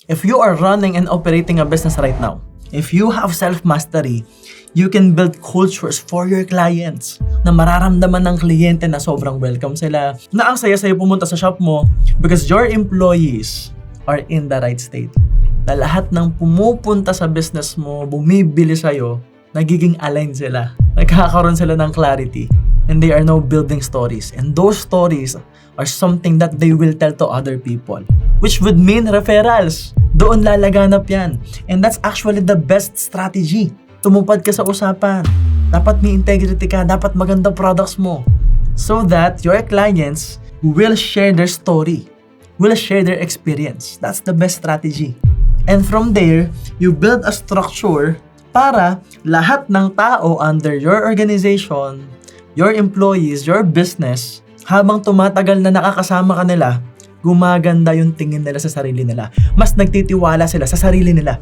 If you are running and operating a business right now, if you have self-mastery, you can build cultures for your clients na mararamdaman ng kliyente na sobrang welcome sila, na ang saya-saya pumunta sa shop mo because your employees are in the right state. Na lahat ng pumupunta sa business mo, bumibili sa'yo, nagiging aligned sila. Nagkakaroon sila ng clarity. And they are now building stories. And those stories are something that they will tell to other people. Which would mean referrals. Doon lalaganap yan. And that's actually the best strategy. Tumupad ka sa usapan. Dapat may integrity ka. Dapat magandang products mo. So that your clients will share their story. Will share their experience. That's the best strategy. And from there, you build a structure para lahat ng tao under your organization, your employees, your business, habang tumatagal na nakakasama ka nila, gumaganda yung tingin nila sa sarili nila. Mas nagtitiwala sila sa sarili nila.